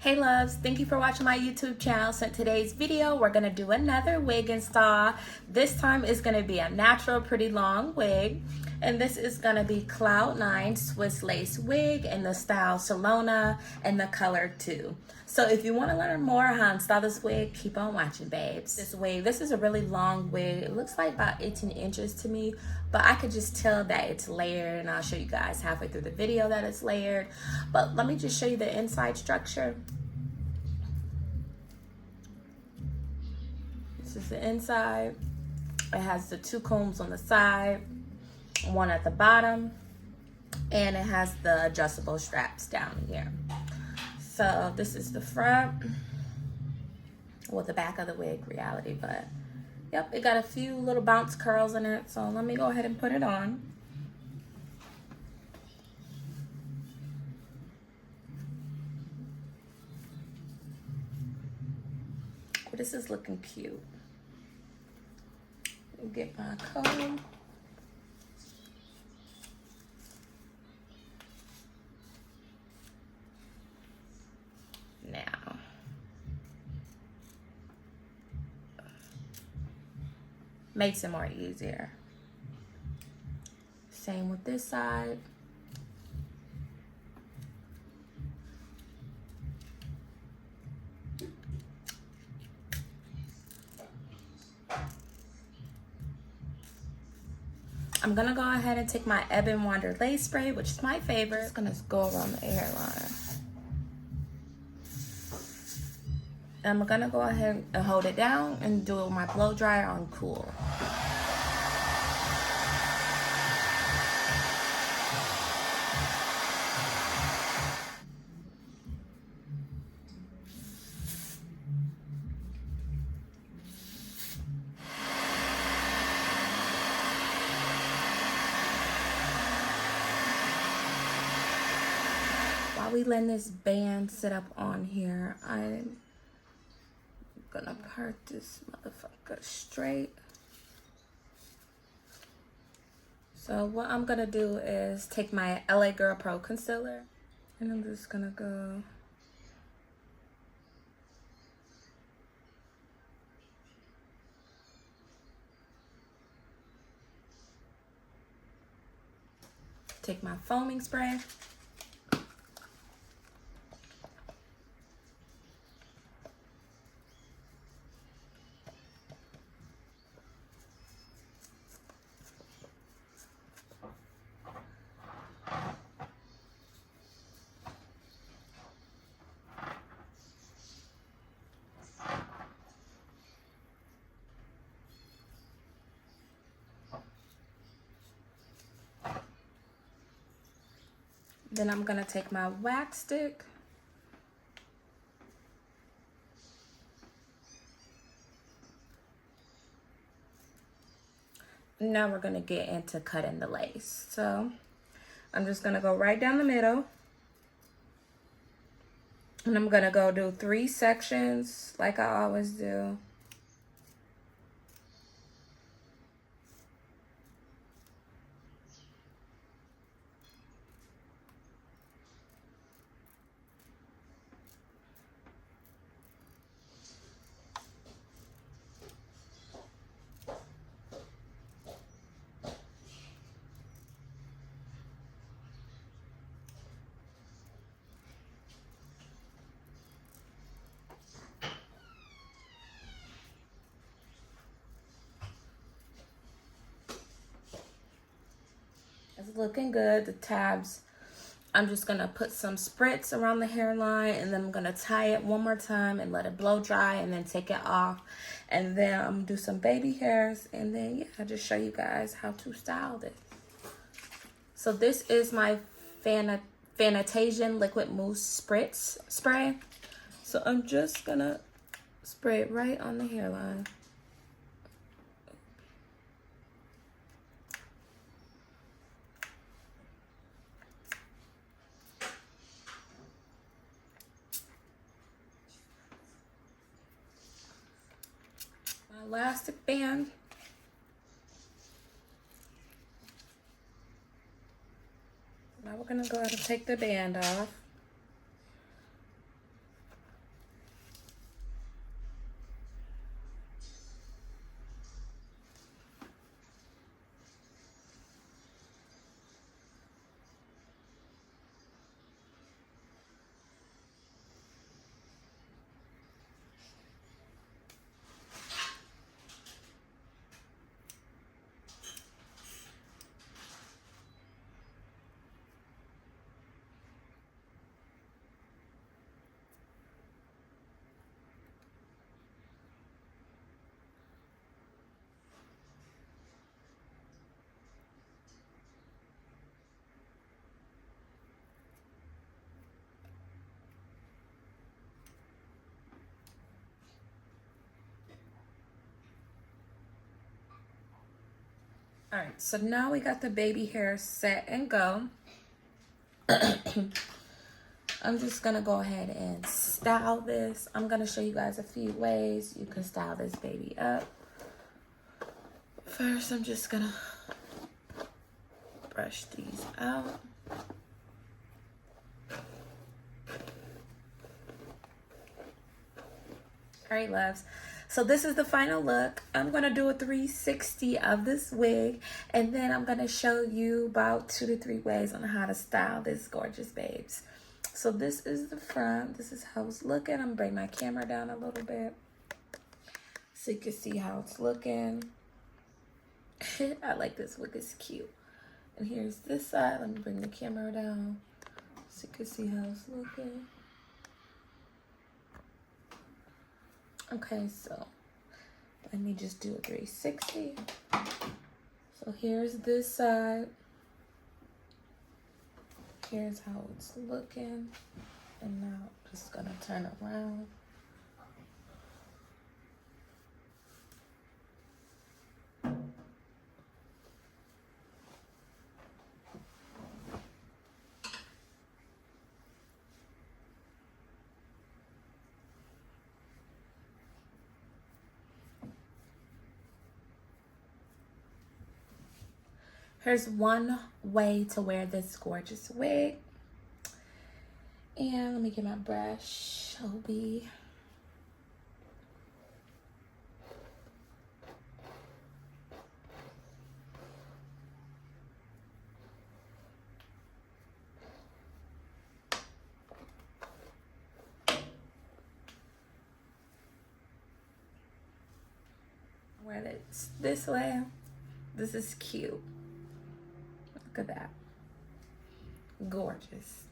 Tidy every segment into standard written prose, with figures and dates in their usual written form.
Hey loves, thank you for watching my YouTube channel. So in today's video, we're gonna do another wig install. This time is gonna be a natural, pretty long wig. And this is gonna be Cloud 9 Swiss Lace Wig in the style Solana and the color 2. So if you wanna learn more how to install this wig, keep on watching, babes. This is a really long wig. It looks like about 18 inches to me, but I could just tell that it's layered, and I'll show you guys halfway through the video that it's layered. But let me just show you the inside structure. This is the inside. It has the 2 combs on the side, 1 at the bottom, and it has the adjustable straps down here. So this is the front, well, the back of the wig, reality, but yep, it got a few little bounce curls in it. So let me go ahead and put it on. This is looking cute. Get my comb. Now, makes it more easier. Same with this side. I'm gonna go ahead and take my Ebon Wander lace spray, which is my favorite. It's gonna go around the hairline. I'm gonna go ahead and hold it down and do it with my blow dryer on cool. While we letting this band sit up on here, I'm gonna part this motherfucker straight. So what I'm gonna do is take my LA Girl Pro Concealer, and I'm just gonna go take my foaming spray. Then I'm gonna take my wax stick. Now we're gonna get into cutting the lace. So I'm just gonna go right down the middle. And I'm gonna go do 3 sections like I always do. It's looking good. The tabs, I'm just gonna put some spritz around the hairline, and then I'm gonna tie it one more time and let it blow dry, and then take it off. And then I'm gonna do some baby hairs, and then yeah, I'll just show you guys how to style this. So this is my Fanatasian Liquid Mousse Spritz spray. So I'm just gonna spray it right on the hairline. Elastic band. Now we're gonna go ahead and take the band off. All right, so now we got the baby hair set and go. I'm just gonna go ahead and style this. I'm gonna show you guys a few ways you can style this baby up. First, I'm just gonna brush these out. All right, loves. So this is the final look. I'm gonna do a 360 of this wig, and then I'm gonna show you about 2 to 3 ways on how to style this gorgeous babes. So this is the front. This is how it's looking. I'm gonna bring my camera down a little bit so you can see how it's looking. I like this wig, it's cute. And here's this side. Let me bring the camera down so you can see how it's looking. Okay, so let me just do a 360. So here's this side. Here's how it's looking. And now I'm just gonna turn around. Here's one way to wear this gorgeous wig. And let me get my brush, Obi. Wear it this way. This is cute. Look at that. Gorgeous.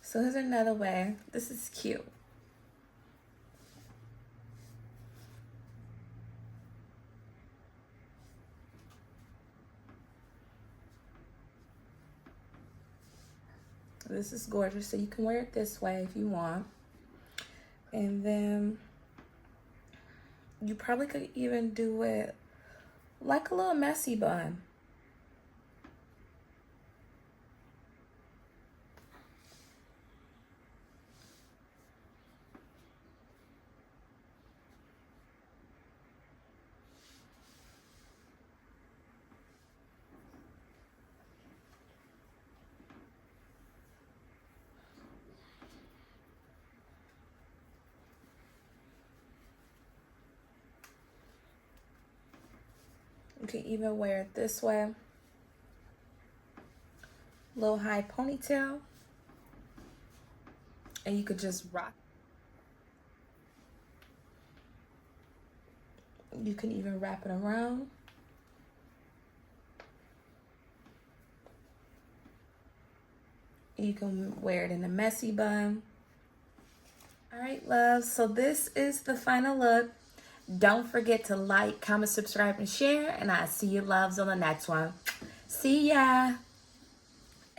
So here's another way. This is cute. This is gorgeous. So you can wear it this way if you want. And then you probably could even do it like a little messy bun. You can even wear it this way. Little high ponytail. And you could just rock. You can even wrap it around. You can wear it in a messy bun. All right, loves. So this is the final look. Don't forget to like, comment, subscribe, and share. And I'll see you loves on the next one. See ya.